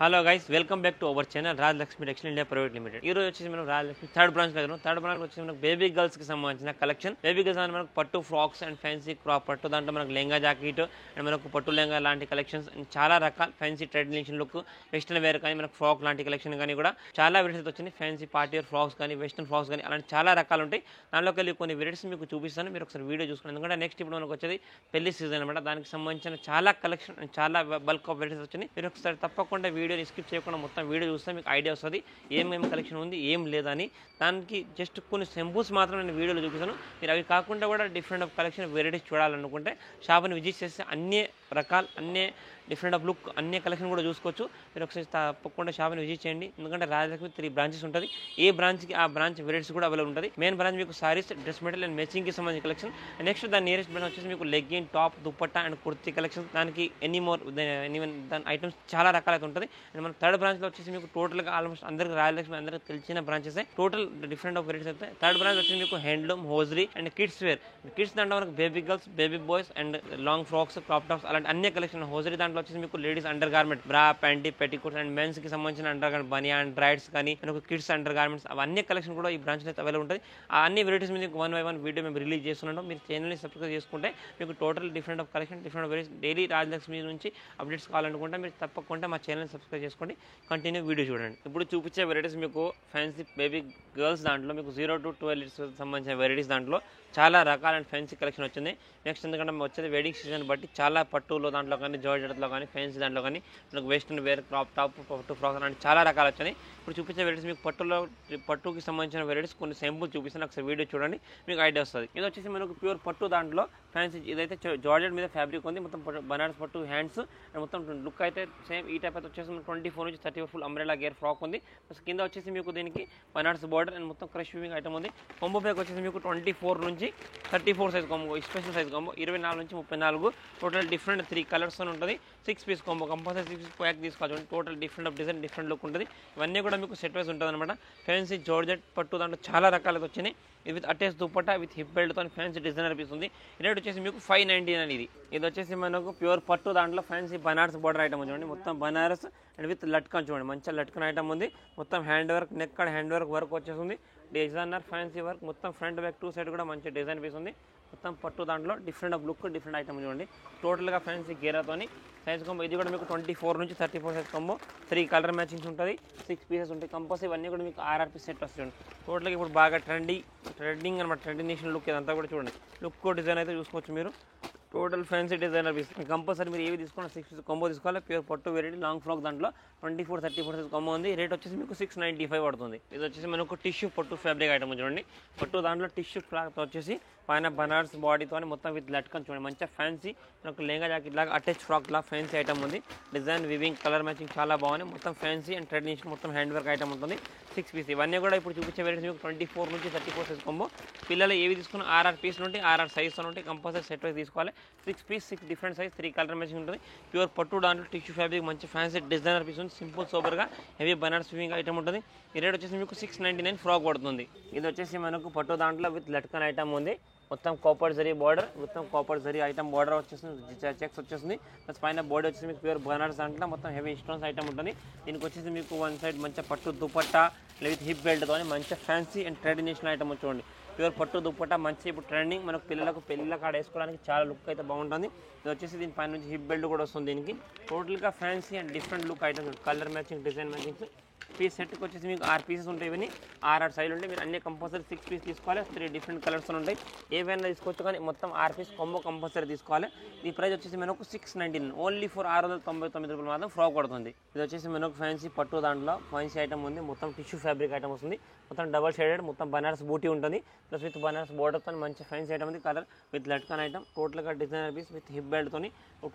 Hello guys, welcome back to our channel Rajalakshmi textile India private limited. ఈ రోజు వచ్చేసి మనం రాజలక్ష్మి థర్డ్ బ్రాంచ్ వచ్చేసి మనకు బేబీ గర్ల్స్ కి సంబంధించిన కలెక్షన్. బేబీ గర్ల్స్ అని మనకు పట్టు ఫ్రాక్స్ అండ్ ఫ్యాన్సీ క్రాప్ పట్టు, దాంట్లో మనకు లెంగా జాకెట్ అండ్ మనకు పట్టు లెంగా లాంటి కలెక్షన్స్ చాలా రకాల fancy traditional look, western wear కానీ మనకు ఫ్రాక్ లాంటి కలెక్షన్ కానీ కూడా చాలా వెరైటీస్ వచ్చినాయి. ఫ్యాన్సీ పార్టీ వేర్ ఫ్రాక్స్ కానీ వెస్టర్న్ ఫ్రాక్స్ కానీ అలాంటి చాలా రకాలు ఉంటాయి. దాంట్లోకి వెళ్ళి కొన్ని వెరైటీస్ మీకు చూపిస్తాను, మీరు ఒకసారి వీడియో చూసుకోండి. ఎందుకంటే నెక్స్ట్ ఇప్పుడు మనకు వచ్చేది పెళ్లి సీజన్ అనమాట. దానికి సంబంధించిన చాలా కలెక్షన్, చాలా బల్క్ ఆఫ్ వెరైటీస్ వచ్చినాయి. మీరు ఒకసారి తప్పకుండా వీడియోని స్కిప్ చేయకుండా మొత్తం వీడియో చూస్తే మీకు ఐడియా వస్తుంది ఏమేమి కలెక్షన్ ఉంది, ఏం లేదని. దానికి జస్ట్ కొన్ని సింపుల్స్ మాత్రం నేను వీడియోలో చూపిస్తాను. మీరు అవి కాకుండా కూడా డిఫరెంట్ ఆఫ్ కలెక్షన్ వెరైటీస్ చూడాలనుకుంటే షాప్ని విజిట్ చేస్తే అన్ని రకాలు, అన్ని డిఫరెంట్ ఆఫ్ లుక్, అన్ని కలెక్షన్ కూడా చూసుకోవచ్చు. మీరు ఒకసారి తప్పకుండా షాప్ని విజిట్ చేయండి. ఎందుకంటే రాజలక్ష్మి 3 బ్రాంచెస్ ఉంటుంది. ఏ బ్రాంచ్కి ఆ బ్రాంచ్ వెరైటీస్ కూడా అవైలబుల్ ఉంటుంది. మెయిన్ బ్రాంచ్ మీకు సారీస్, డ్రెస్ మెటీరియల్ అండ్ మ్యాచింగ్కి సంబంధించిన కలెక్షన్. నెక్స్ట్ దాని నియరెస్ట్ బ్రాంచ్ వచ్చేసి మీకు legging, top, dupatta and kurti collection. దానికి దాని ఐటమ్స్ చాలా రకాలైతే ఉంటుంది. అండ్ మన థర్డ్ బ్రాంచ్లో వచ్చేసి మీకు టోటల్గా ఆల్మోస్ట్ అందరికి రాజలక్ష్మి అందరికి తెలిసిన branches total different of varieties అయితే. థర్డ్ బ్రాంచ్ వచ్చేసి మీకు handloom, hosiery and kids wear. Kids దాంట్లో మనకు baby girls, baby boys and long frocks, crop tops అలాంటి అన్ని కలెక్షన్. హోజరీ దాంట్లో వచ్చేసి మీకు ladies under garment, bra, panty, petticoats and mens కి సంబంధించిన అండర్ గార్మెంట్, బనియాన్, డ్రైడ్స్ కానీ మనకు కిడ్స్ అండర్ గార్మెంట్స్ అవన్నీ కలెక్షన్ కూడా ఈ బ్రాంచ్ అయితే అవైలబుల్ ఉంటుంది. ఆ అన్ని వెరైటీస్ మీద 1 by 1 వీడియో మేము రిలీజ్ చేస్తున్నాం. మీరు ఛానల్ని సబ్స్క్రైబ్ చేసుకుంటే మీకు total different of collection, different varieties daily Rajalakshmi నుంచి అప్డేట్స్ కావాలనుకుంటే మీరు తప్పకుండా మా ఛానల్ని సబ్స్క్రైబ్ చేసుకోండి, కంటిన్యూ వీడియో చూడండి. ఇప్పుడు చూపించే వెరైటీస్ మీకు ఫ్యాన్సీ బేబీ గర్ల్స్ దాంట్లో మీకు 0 to 12 years సంబంధించిన వెరైటీస్ దాంట్లో చాలా రకాలైన ఫ్యాన్సీ కలెక్షన్ వచ్చింది. నెక్స్ట్ ఎందుకంటే వచ్చేది వెడ్డింగ్ సీజన్ బట్టి చాలా పట్టులో దాంట్లో కానీ, జార్జెట్లో కానీ, ఫ్యాన్సీ దాంట్లో కానీ మనకు వెస్టర్న్ వేర్, క్రాప్ టాప్, పట్టు ఫ్రాక్స్ లాంటి చాలా రకాలు వచ్చినాయి. ఇప్పుడు చూపించే వెరైటీస్ మీకు పట్టుకి సంబంధించిన వెరైటీస్ కొన్ని సింపుల్ చూపిస్తాను, ఒకసారి వీడియో చూడండి, మీకు ఐడియా వస్తుంది. ఇది వచ్చేసి మనకు ప్యూర్ పట్టు దాంట్లో ఫ్యాన్సీ. ఇదైతే జార్జెట్ మీద ఫ్యాబ్రిక్ ఉంది, మొత్తం బనారస్ పట్టు హ్యాండ్స్ అండ్ మొత్తం లుక్ అయితే సేమ్ ఈ టైప్ అయితే వచ్చేసి 24 నుంచి 34 ఫుల్ అంబ్రెలా గేర్ ఫ్రాక్ ఉంది. కింద వచ్చేసి మీకు దీనికి బనారస్ బార్డర్ అండ్ మొత్తం క్రష్ వివింగ్ ఐటమ్ ఉంది. కొంబో ప్యాక్ వచ్చేసి మీకు 24 నుంచి 34 size combo, special size combo 24 నుంచి 34 టోటల్ డిఫరెంట్ 3 కలర్స్ ఉంటుంది. 6 piece combo compulsory 6 piece pack తీసుకోవచ్చు. Total different of design, different look ఉంటుంది. ఇవన్నీ కూడా మీకు సెట్ వైజ్ ఉంటుంది అనమాట. ఫ్యాన్సీ జార్జెట్ పట్టు దాంట్లో చాలా రకాలు వచ్చినాయి. ఇది with attach dupatta with hip బెల్ట్తో ఫ్యాన్సీ డిజైనర్ పీస్ ఉంది. రేట్ వచ్చేసి మీకు 599. ఇది వచ్చేసి మనకు ప్యూర్ పట్టు దాంట్లో ఫ్యాన్సీ బనారస్ బార్డర్ ఐటమ్ చూడండి, మొత్తం బనారస్ అండ్ విత్ లట్కన్ చూడండి, మంచిగా లట్కన్ ఐటమ్ ఉంది. మొత్తం hand work, neck card hand work వచ్చేసింది. డిజైనర్ ఫ్యాన్సీ వర్క్, మొత్తం ఫ్రంట్ బ్యాక్ 2 సైడ్ కూడా మంచి డిజైన్ పీస్ ఉంది. మొత్తం పట్టు దాంట్లో different of look, different item చూడండి. టోటల్గా ఫ్యాన్సీ గేరాతోని సైజ్ కాంబో. ఇది కూడా మీకు 24 నుంచి 34 సైజ్ కాంబో. 3 కలర్ మ్యాచింగ్స్ ఉంటుంది, 6 పీసెస్ ఉంటాయి కంపల్సరీ. ఇవన్నీ కూడా మీకు RRP సెట్ వస్తుంది. టోటల్గా ఇప్పుడు బాగా ట్రెండింగ్ అనమాట, ట్రెడిషనల్ లుక్ ఇదంతా కూడా చూడండి. లుక్ డిజైన్ అయితే చూసుకోవచ్చు మీరు. Total fancy designer piece compulsory మీరు ఏవి తీసుకున్నా 6 పీస్ కాంబో తీసుకోవాలి. ప్యూర్ పట్టు వెరైటీ లాంగ్ ఫ్రాక్ దాంట్లో 24, 34 సైజ్ కాంబో ఉంది. రేట్ వచ్చేసి మీకు 695 పడుతుంది. ఇది వచ్చేసి మనకు టిష్యూ పట్టు ఫ్యాబ్రిక్ ఐటమ్ చూడండి. పట్టు దాంట్లో టిష్యూ క్లాత్ వచ్చేసి పైన బనారస్ బాడీతో మొత్తం విత్ లట్కన్ చూడండి, మంచిగా ఫ్యాన్సీ మనకు లెంగా జాకెట్ లాగా అటాచ్ ఫ్రాక్ లాగా ఫ్యాన్సీ ఐటమ్ ఉంది. డిజైన్, వివింగ్, కలర్ మ్యాచింగ్ చాలా బాగుంది. మొత్తం ఫ్యాన్సీ అండ్ ట్రెడిషనల్ మొత్తం హ్యాండ్ వర్క్ ఐటమ్ ఉంటుంది. 6 పీస్. ఇవన్నీ కూడా ఇప్పుడు చూపించే వెరైటీస్ మీకు 24 నుంచి 34 సైజ్ కాంబో. పిల్లలు ఏవి తీసుకున్న RR పీస్ నుండి RR సైజ్తో ఉంటే కంపల్సరీ సెట్ వైజ్ తీసుకోవాలి. 6 piece, 6 different size, 3 colour matching ఉంటుంది. ప్యూర్ పట్టు దాంట్లో టిష్యూ ఫ్యాబ్రిక్ మంచి ఫ్యాన్సీ డిజైనర్ పీస్ ఉంది. సింపుల్ సోబర్గా హెవీ బనారస్ వివింగ్ ఐటమ్ ఉంటుంది. ఈ రేట్ వచ్చేసి మీకు 699 ఫ్రాక్ పడుతుంది. ఇది వచ్చేసి మనకు పట్టు దాంట్లో విత్ లట్కన్ ఐటమ్ ఉంది. మొత్తం కాపర్ జరీ బార్డర్, మొత్తం కాపర్ జరీ ఐటమ్ బార్డర్ వచ్చేసింది, చెక్స్ వచ్చేసింది. ప్లస్ పైన బాడీ వచ్చేసి మీకు ప్యూర్ బనారస్ దాంట్లో మొత్తం హెవీ స్టోన్స్ ఐటమ్ ఉంటుంది. దీనికి వచ్చేసి మీకు 1 సైడ్ మంచిగా పట్టు దుపట్టా విత్ హిప్ బెల్ట్తో మంచిగా ఫ్యాన్సీ అండ్ ట్రెడిషనల్ ఐటమ్ చూడండి. ప్యూర్ పట్టు దుపట్టా మంచి ఇప్పుడు ట్రెండింగ్, మనకు పిల్లలకు పెళ్ళిళ్ళ కాడ వేసుకోవడానికి చాలా లుక్ అయితే బాగుంటుంది. ఇది వచ్చేసి దీని పైన నుంచి హిప్ బెల్ట్ కూడా వస్తుంది. దీనికి టోటల్గా fancy and different look items, colour matching, design matchings. Piece సెట్కి వచ్చేసి మీకు 6 పీసెస్ ఉంటాయి. ఇవన్నీ 6 సైజ్ ఉంటాయి. మీరు అన్ని కంపల్సరీ 6 పీస్ తీసుకోవాలి. 3 డిఫరెంట్ కలర్స్ ఉంటాయి. ఏవైనా తీసుకోవచ్చు కానీ మొత్తం 6 పీస్ కాంబో కంపల్సరీ తీసుకోవాలి. ఈ ప్రైస్ వచ్చేసి మనకు 699 ఓన్లీ ఫర్ 699 రూపాయలు మాత్రం ఫ్రాక్ పడుతుంది. ఇది వచ్చేసి మనకు ఫ్యాన్సీ పట్టు దాంట్లో ఫ్యాన్సీ ఐటమ్ ఉంది. మొత్తం టిష్యూ ఫ్యాబ్రిక్ ఐటమ్ వస్తుంది. మొత్తం డబల్ షేడెడ్, మొత్తం బనారస్ బూటీ ఉంటుంది. ప్లస్ విత్ బనారస్ బోర్డర్తో మంచి ఫ్యాన్సీ ఐటమ్ ఉంది. కలర్ విత్ లట్కన్ ఐటమ్, టోటల్గా డిజైనర్ పీస్ విత్ హిప్ బెల్ట్తో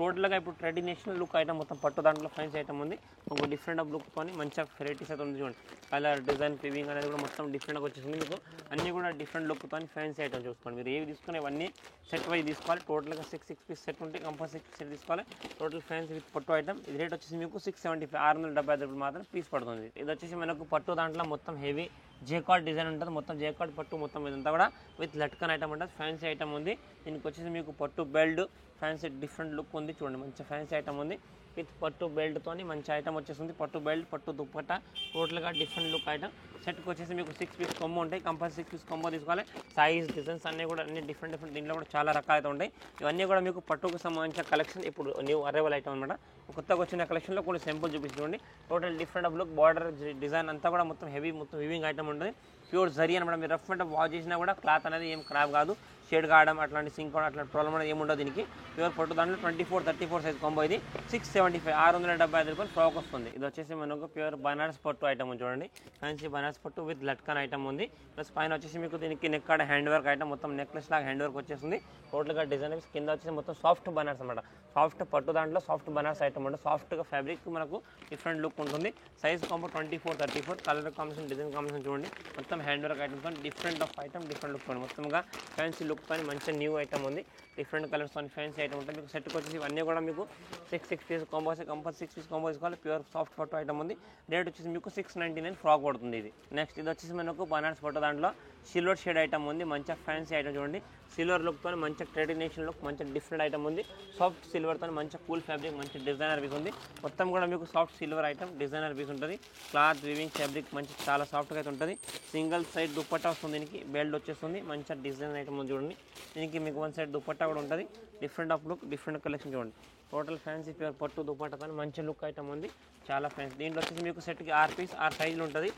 టోటల్గా ఇప్పుడు ట్రెడిషనల్ లుక్ ఐటమ్, మొత్తం పట్టు దాంట్లో ఫ్యాన్సీ ఐటమ్ ఉంది. ఒక డిఫరెంట్ ఆఫ్ లుక్ తో మంచిగా వెరైటీస్ అయితే ఉంది చూడండి. కలర్, డిజైన్, ఫివింగ్ అనేది కూడా మొత్తం డిఫరెంట్గా వచ్చేసింది. మీకు అన్నీ కూడా డిఫరెంట్ లుక్తో ఫ్యాన్సీ ఐటమ్ చూసుకోండి. మీరు ఏవి తీసుకుని ఇవన్నీ సెట్ వైజ్ తీసుకోవాలి. టోటల్గా 6 పీస్ సెట్ ఉంటే కంపల్సరీ 6 సెట్ తీసుకోవాలి. టోటల్ ఫ్యాన్సీ విత్ పట్టు ఐటమ్. ఇది రేట్ వచ్చేసి మీకు 675 675 రూపాయలు మాత్రం పీస్ పడుతుంది. ఇది వచ్చేసి మనకు పట్టు దాంట్లో మొత్తం హెవీ జేకార్డ్ డిజైన్ ఉంటుంది, మొత్తం జేకార్డ్ పట్టు మొత్తం ఇదంతా కూడా విత్ లట్కన్ ఐటమ్ ఉంటుంది, ఫ్యాన్సీ ఐటమ్ ఉంది. దీనికి వచ్చేసి మీకు పట్టు బెల్ట్ ఫ్యాన్సీ డిఫరెంట్ లుక్ ఉంది, చూడండి మంచి ఫ్యాన్సీ ఐటమ్ ఉంది విత్ పట్టు బెల్ట్తోని మంచి ఐటమ్ వచ్చేస్తుంది. పట్టు బెల్ట్ పట్టు దుప్పట్టా టోటల్గా డిఫరెంట్ లుక్ ఐటమ్. సెట్కి వచ్చేసి మీకు 6 పీస్ కొమ్మ ఉంటాయి, కంపల్సరీ 6 పీస్ కొమ్మ తీసుకోవాలి. సైజ్ డిజైన్స్ అన్నీ కూడా అన్ని డిఫరెంట్ దీంట్లో కూడా చాలా రకాలైతే ఉంటాయి. ఇవన్నీ కూడా మీకు పట్టుకు సంబంధించిన కలెక్షన్ ఇప్పుడు న్యూ అరైవల్ ఐటమ్ అనమాట. కొత్తగా వచ్చిన కలెక్షన్లో కొన్ని సింపుల్ చూపిస్తుంది. Total different of look border design అంతా కూడా మొత్తం హెవీ మొత్తం వివింగ్ ఐటమ్ ఉంటుంది. ప్యూర్ జరీ అనమాట. మీరు రఫ్ అండ్ వాష్ చేసినా కూడా క్లాత్ అనేది ఏం ఖరాబ్ కాదు, షేడ్ కావడం అట్లాంటి సింక్ కావడం అట్లాంటి ప్రాబ్లం అనేది ఏముండదు దీనికి. ప్యూర్ పట్టు దాంట్లో 24-34 సైజ్ కాంబో. ఇది 675 675 ఫ్రాక్ వస్తుంది. ఇది వచ్చేసి మనకు ప్యూర్ బనారస్ పట్టు ఐటమ్ చూడండి, ఫ్యాన్సీ బనారస్ పట్టు విత్ లట్కన్ ఐటమ్ ఉంది. ప్లస్ పైన వచ్చేసి మీకు దీనికి నెక్ కాడ హ్యాండ్ వర్క్ ఐటమ్ మొత్తం నెక్లెస్ లాగా హ్యాండ్ వర్క్ వచ్చేస్తుంది. టోటల్గా డిజైన్ కింద వచ్చేసి మొత్తం సాఫ్ట్ బనారస్ అనమాట. సాఫ్ట్ పట్టు దాంట్లో సాఫ్ట్ బనారస్ ఐటమ్ ఉంటుంది. సాఫ్ట్గా ఫ్యాబ్రిక్ మనకు డిఫరెంట్ లుక్ ఉంటుంది. Size combo 24-34. Colour combination design combination చూడండి, మొత్తం hand work items different of item different look చూడండి. మొత్తంగా ఫ్యాన్సీ లుక్ కానీ మంచి న్యూ ఐటమ్ ఉంది. డిఫరెంట్ కలర్స్ తో ఫ్యాన్సీ ఐటమ్ ఉంటుంది. మీకు సెట్కి వచ్చేసి ఇవన్నీ కూడా మీకు 6 piece combos compulsory 6 piece combo తీసుకోవాలి. ప్యూర్ సాఫ్ట్ పట్టు ఐటమ్ ఉంది. రేట్ వచ్చేసి మీకు 699 ఫ్రాక్ పడుతుంది ఇది. నెక్స్ట్ ఇది వచ్చేసి మనకు బనారస్ పట్టు దాంట్లో సిల్వర్ షేడ్ ఐటమ్ ఉంది. మంచిగా ఫ్యాన్సీ ఐటమ్ చూడండి, సిల్వర్ లుక్తో మంచి ట్రెడిషనల్ లుక్ మంచి డిఫరెంట్ ఐటమ్ ఉంది. సాఫ్ట్ సిల్వర్తో మంచి కూల్ ఫ్యాబ్రిక్ మంచి డిజైనర్ పీస్ ఉంది. మొత్తం కూడా మీకు soft silver item designer piece ఉంటుంది. క్లాత్ వివింగ్ ఫ్యాబ్రిక్ మంచి చాలా సాఫ్ట్గా అయితే ఉంటుంది. సింగిల్ సైడ్ దుప్పట్టా వస్తుంది, దీనికి బెల్ట్ వచ్చేస్తుంది. మంచిగా డిజైన్ ఐటమ్ ఉంది చూడండి. దీనికి మీకు 1 సైడ్ దుప్పట్టా కూడా ఉంటుంది. Different of look different collection చూడండి. టోటల్ ఫ్యాన్సీ ప్యూర్ పట్టు దుప్పట్టా మంచి లుక్ ఐటమ్ ఉంది, చాలా ఫ్యాన్సీ. దీంట్లో వచ్చేసి మీకు సెట్కి 6 పీస్ 6 సైజులు ఉంటుంది.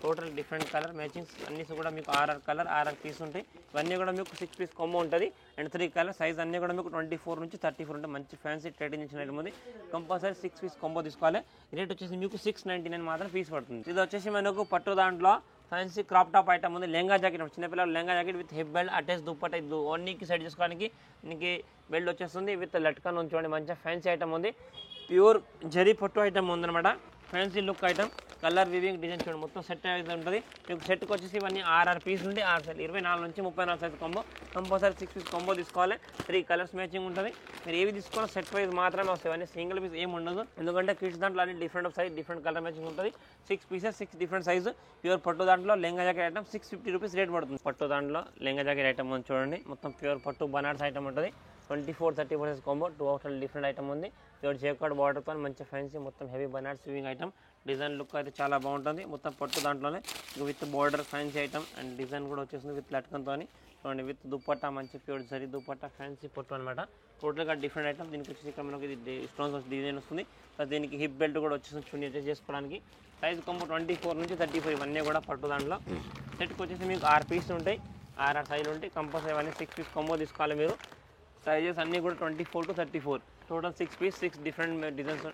టోటల్ డిఫరెంట్ కలర్ మ్యాచింగ్స్ అన్నీ కూడా మీకు 6 కలర్ 6 పీస్ ఉంటాయి. ఇవన్నీ కూడా మీకు 6 పీస్ కొమ్మ ఉంటుంది అండ్ 3 కలర్ సైజ్ అన్నీ కూడా మీకు 24-34 ఉంటాయి. మంచి ఫ్యాన్సీ ట్రెడిషనల్ ఐటమ్ ఉంది. కంపల్సరీ 6 పీస్ కొమ్మ తీసుకోవాలి. రేట్ వచ్చేసి మీకు 699 మాత్రం పీస్ పడుతుంది. ఇది వచ్చేసి మనకు పట్టు దాంట్లో ఫ్యాన్సీ క్రాప్ టాప్ ఐటమ్ ఉంది. లెంగా జాకెట్ చిన్నపిల్లలు lehenga jacket with hip belt attach dupatta ఇది ఓన్లీకి సెట్ చేసుకోవడానికి దీనికి బెల్ట్ వచ్చేస్తుంది విత్ లట్కన్ ఉంచుకోండి. మంచిగా ఫ్యాన్సీ ఐటమ్ ఉంది. ప్యూర్ జరీ పట్టు ఐటమ్ ఉందన్నమాట. Fancy look item colour weaving design చూడండి, మొత్తం సెట్ అయితే ఉంటుంది. మీకు సెట్కి వచ్చేసి ఇవన్నీ 6 పీస్ ఉంటే 6 size 24-34 size combo. Compulsory 6 piece combo తీసుకోవాలి. 3 కలర్స్ మ్యాచింగ్ ఉంటుంది. మీరు ఏవి తీసుకోవాలి సెట్ వైజ్ మాత్రమే వస్తాయి. అన్నీ సింగిల్ పీస్ ఏమి ఉండదు, ఎందుకంటే కిడ్స్ దాంట్లో అన్ని different size different colour matching ఉంటుంది. 6 పీసెస్ 6 డిఫరెంట్ సైజు. ప్యూర్ పట్టు దాంట్లో lehenga jacket item 650 rupees rate పడుతుంది. పట్టు దాంట్లో లెంగా జాకెట్ ఐటమ్ ఉంది చూడండి, మొత్తం ప్యూర్ పట్టు బనారస్ ఐటమ్ ఉంటుంది. 24-34 size combo. Total different item ఉంది. ప్యూర్ జేకార్డ్ బార్డర్తో మంచి ఫ్యాన్సీ మొత్తం heavy Banaras weaving item. Design look అయితే చాలా బాగుంటుంది. మొత్తం పట్టు దాంట్లోనే with border fancy item and design కూడా వచ్చేస్తుంది విత్ లట్కన్తో చూడండి. విత్ దుప్పట్టా మంచి ప్యూర్ జరీ దుప్పట్టా ఫ్యాన్సీ పట్టు అనమాట. టోటల్గా డిఫరెంట్ ఐటమ్. దీనికి వచ్చేసి ఇక్కడ మనకి ఇది స్టోన్స్ డిజైన్ వస్తుంది. దీనికి హిప్ బెల్ట్ కూడా వచ్చేసి చున్నీ అడ్జస్ట్ చేసుకోవడానికి. సైజ్ కొమ్ము 24-35 ఇవన్నీ కూడా పట్టు దాంట్లో. సెట్కి వచ్చేసి మీకు 6 పీస్ ఉంటాయి, 6 సైజులు ఉంటాయి. కంపల్సరీ ఇవన్నీ 6 పీస్ కొమ్మో తీసుకోవాలి మీరు. సైజెస్ అన్నీ కూడా 24-34. Total 6 piece 6 different designs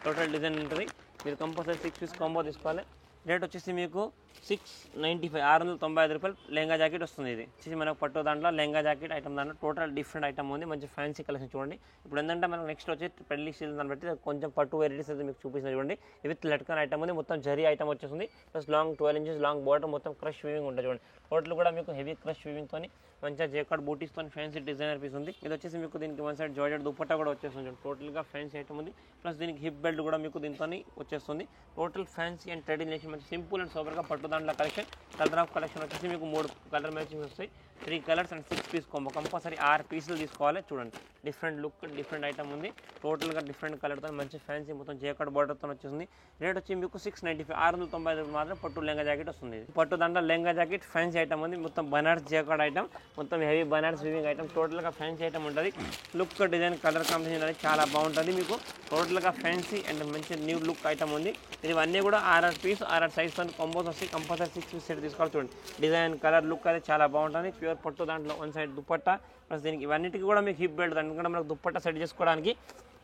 total design ఉంటుంది. మీరు కంపల్సరీ 6 పీస్ కాంబో తీసుకోవాలి. రేట్ వచ్చేసి మీకు 695 695 రూపాయలు లెంగా జాకెట్ వస్తుంది. ఇది వచ్చేసి మనకు పట్టు దాంట్లో లెంగా జాకెట్ ఐటమ్ దాంట్లో టోటల్ డిఫరెంట్ ఐటమ్ ఉంది. మంచి ఫ్యాన్సీ కలెక్షన్ చూడండి. ఇప్పుడు ఏంటంటే మనకు నెక్స్ట్ వచ్చి పెళ్లి సీజన్ దాన్ని బట్టి కొంచెం పట్టు వెరైటీస్ అయితే మీకు చూపిస్తుంది చూడండి. విత్ లట్కన్ ఐటమ్ ఉంది, మొత్తం జరీ ఐటమ్ వచ్చేస్తుంది. Plus long 12 inches long border మొత్తం క్రష్ వీవింగ్ ఉంటుంది చూడండి. టోటల్ కూడా మీకు హెవీ క్రష్ వీవింగ్తో మంచిగా జేకార్డ్ బూటీస్తో ఫ్యాన్సీ డిజైనర్ పీస్ ఉంది. ఇది వచ్చేసి మీకు దీనికి 1 సైడ్ జార్జెట్ దుప్పట్టా కూడా వచ్చేస్తుంది. టోటల్గా ఫ్యాన్సీ ఐటమ్ ఉంది. ప్లస్ దీనికి హిప్ బెల్ట్ కూడా మీకు దీంతో వచ్చేస్తుంది. టోటల్ ఫ్యాన్సీ అండ్ ట్రెడిషనల్ మంచి సింపుల్ అండ్ సూపర్గా పట్టు దాంట్లో కలెక్షన్. కలర్ ఆఫ్ కలెక్షన్ వచ్చేసి మీకు 3 కలర్ మ్యాచింగ్ వస్తాయి. 3 colours and 6 piece combo. Compulsory 6 పీసులు తీసుకోవాలి. చూడండి డిఫరెంట్ లుక్ డిఫరెంట్ ఐటమ్ ఉంది. టోటల్గా డిఫరెంట్ కలర్తో మంచి ఫ్యాన్సీ మొత్తం జేకార్డ్ బార్డర్తో వచ్చేస్తుంది. రేట్ వచ్చి మీకు 695 695 మాత్రం పట్టు లెంగా జాకెట్ వస్తుంది. పట్టు దాంట్లో లెంగా జాకెట్ ఫ్యాన్సీ ఐటమ్ ఉంది. మొత్తం బనారస్ జేకార్డ్ ఐటమ్ మొత్తం హెవీ బనారస్ వివింగ్ ఐటమ్. టోటల్గా ఫ్యాన్సీ ఐటమ్ ఉంటుంది. లుక్ డిజైన్ కలర్ కాంబినేషన్ అనేది చాలా బాగుంటుంది. మీకు టోటల్గా ఫ్యాన్సీ అండ్ మంచి న్యూ లుక్ ఐటమ్ ఉంది. ఇవన్నీ కూడా 6 పీస్ 6 సైజ్తో కాంబోస్ వస్తాయి. కంపల్సరీ 6 పీస్ సెట్ తీసుకోవాలి. చూడండి డిజైన్ కలర్ లుక్ అయితే చాలా బాగుంటుంది. ప్యూర్ పట్టు దాంట్లో 1 సైడ్ దుప్పట్టా ప్లస్ దీనికి ఇవన్నిటికీ కూడా మీకు హిప్ బెల్ట్ దానికి కూడా మనకు దుప్పట్టా సెట్ చేసుకోవడానికి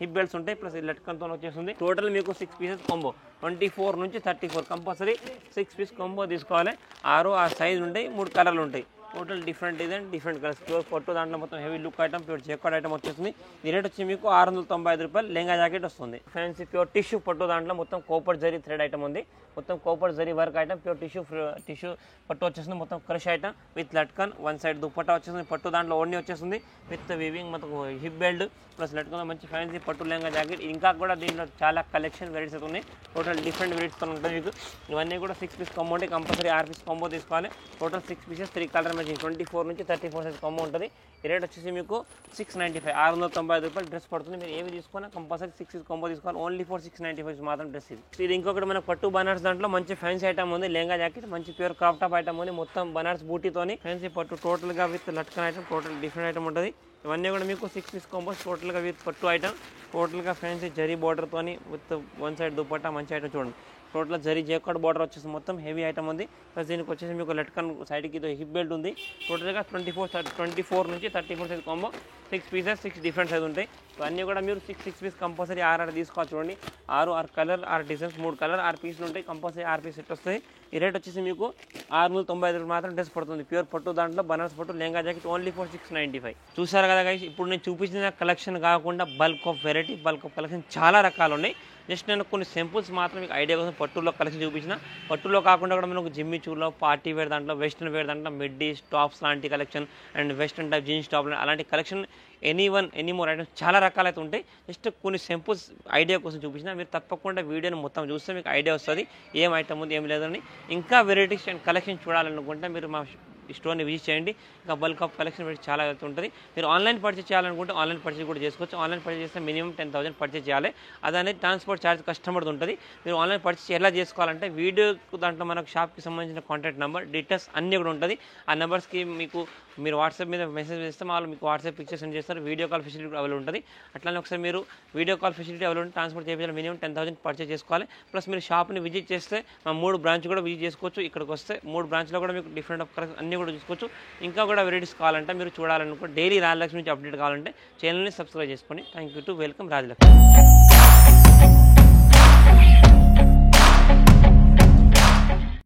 హిప్ బెల్ట్స్ ఉంటాయి. ప్లస్ లట్కన్తో వచ్చేస్తుంది. టోటల్ మీకు 6 pieces combo 24-34 compulsory 6 piece combo తీసుకోవాలి. 6 సైజులు ఉంటాయి, 3 కలర్లు ఉంటాయి. Total different design different colours pure పట్టు దాంట్లో మొత్తం heavy look item pure jacquard item వచ్చేస్తుంది ఈ రేట్ వచ్చి మీకు 695 రూపాయలు లెంగా జాకెట్ వస్తుంది ఫ్యాన్సీ ప్యూర్ టిష్యూ పట్టు దాంట్లో మొత్తం కోపర్ జరీ థ్రెడ్ ఐటమ్ ఉంది మొత్తం copper zari work item pure tissue పట్టు వచ్చేస్తుంది మొత్తం crush item with latkan one side dupatta వచ్చేస్తుంది పట్టు దాంట్లో ఓన్లీ వచ్చేస్తుంది విత్ వివింగ్ మొత్తం హిప్ బెల్ట్ ప్లస్ లట్కన్ మంచి ఫ్యాన్సీ పట్టు లెంగా జాకెట్ ఇంకా కూడా దీంట్లో చాలా కలెక్షన్ వెరైటీస్ ఉన్నాయి టోటల్ డిఫరెంట్ వెరైటీస్తో ఉంటుంది మీకు ఇవన్నీ కూడా 6 పీస్ కాంబో ఉంటే కంపల్సరీ 6 పీస్ కాంబో తీసుకోవాలి టోటల్ 6 పీసెస్ 3 కలర్ మ్యాచింగ్ 24 నుంచి 34 సైజ్ కాంబో ఉంటుంది ఈ రేట్ వచ్చేసి మీకు 695 695 రూపాయలు డ్రెస్ పడుతుంది మీరు ఏమి తీసుకున్నా కంపల్సరీ 6 పీస్ కాంబో తీసుకోవాలి ఓన్లీ ఫర్ 695 మాత్రం డ్రెస్ ఇది ఇంకొకటి మన పట్టు బనార్స్ దాంట్లో మంచి ఫ్యాన్సీ ఐటమ్ ఉంది లెంగా జాకెట్ మంచి ప్యూర్ క్రాప్ టాప్ ఐటమ్ ఉంది మొత్తం బనార్స్ బూటీతోని ఫ్యాన్సీ పట్టు టోటల్గా విత్ లట్కన్ ఐటమ్ టోటల్ డిఫరెంట్ ఐటమ్ ఉంటుంది ఇవన్నీ కూడా మీకు 6 పీస్ కాంబోస్ టోటల్గా విత్ పట్టు ఐటమ్ టోటల్గా ఫ్యాన్సీ జరీ బార్డర్తోని విత్ వన్ సైడ్ దుపట్టా మంచి ఐటమ్ చూడండి టోటల్ జరీ జేకార్డ్ బార్డర్ వచ్చేసి మొత్తం హెవీ ఐటమ్ ఉంది ప్లస్ దీనికి వచ్చేసి మీకు లట్కన్ సైడ్కి ఇది హిప్ బెల్ట్ ఉంది టోటల్గా 24 నుంచి 34 size combo 6 pieces 6 different size ఉంటాయి ఇవన్నీ కూడా మీరు 6 పీస్ కంపల్సరీ 6 తీసుకోవాలి చూడండి 6 కలర్ 6 డిజైన్స్ 3 కలర్ 6 పీసులు ఉంటాయి కంపల్సరీ 6 పీస్ సెట్ వస్తాయి ఈ రేట్ వచ్చేసి మీకు 695 మాత్రం డ్రెస్ పడుతుంది ప్యూర్ పట్టు దాంట్లో బనారస్ పట్టు లెంగా జాకెట్ ఓన్లీ ఫర్ 695 చూసారు కదా గైస్ ఇప్పుడు నేను చూపించిన కలెక్షన్ కాకుండా bulk of variety bulk of collection చాలా రకాలు ఉన్నాయి జస్ట్ నేను కొన్ని సింపుల్స్ మాత్రం మీకు ఐడియా కోసం పట్టులో కలెక్షన్ చూపించిన పట్టులో కాకుండా కూడా మనకు జిమ్మి చూలో పార్టీ వేర్ దాంట్లో వెస్ట్రన్ వేర్ దాంట్లో మిడ్డీస్ టాప్స్ లాంటి collection and western type jeans top అలాంటి కలెక్షన్ ఎనీ మోర్ ఐటమ్స్ చాలా రకాలైతే ఉంటాయి జస్ట్ కొన్ని సింపుల్స్ ఐడియా కోసం చూపించిన మీరు తప్పకుండా వీడియోని మొత్తం చూస్తే మీకు ఐడియా వస్తుంది ఏం ఐటమ్ ఉంది ఏం లేదని ఇంకా వెరైటీస్ అండ్ కలెక్షన్ చూడాలనుకుంటే మీరు మా స్టోర్ని విజిట్ చేయండి ఇంకా బల్క్ ఆఫ్ కలెక్షన్ చాలా ఉంటుంది మీరు ఆన్లైన్ పర్చేస్ చేయాలనుకుంటే ఆన్లైన్ పర్చేస్ కూడా చేసుకోవచ్చు ఆన్లైన్ పర్చేస్ చేస్తే మినిమం 10,000 పర్చేస్ చేయాలి అదనేది ట్రాన్స్పోర్ట్ ఛార్జ్ కస్టమర్ది ఉంటుంది మీరు ఆన్లైన్ పర్చేస్ ఎలా చేసుకోవాలంటే వీడియో దాంట్లో మనకు షాప్కి సంబంధించిన కాంటాక్ట్ నెంబర్ డీటెయిల్స్ అన్నీ కూడా ఉంటుంది ఆ నెంబర్స్కి మీరు వాట్సాప్ మీద మెసేజ్ చేస్తే వాళ్ళు మీకు వాట్సాప్ పిక్చర్స్ సెండ్ చేస్తారు వీడియో కాల్ ఫెసిలిటీ అవైలబుల్ ఉంటుంది అట్లానే ఒకసారి మీరు వీడియో కాల్ ఫెసిలిటీ అవైలబుల్ ఉంటుంది ట్రాన్స్పోర్ట్ చేయాలి మినిమం 10,000 పర్చేస్ చేసుకోవాలి ప్లస్ మీరు షాప్ని విజిట్ చేస్తే మా 3 బ్రాంచ్ కూడా విజిట్ చేసుకోవచ్చు ఇక్కడికి వస్తే 3 బ్రాంచ్లో కూడా మీకు డిఫరెంట్ ఆఫ్ కలెక్షన్ అన్నీ కూడా చూసుకోవచ్చు ఇంకా కూడా వెరైటీస్ కావాలంటే మీరు చూడాలనుకో డైలీ రాజలక్ష్మి నుంచి అప్డేట్ కావాలంటే ఛానల్ని సబ్స్క్రైబ్ చేసుకోండి thank you to welcome Rajalakshmi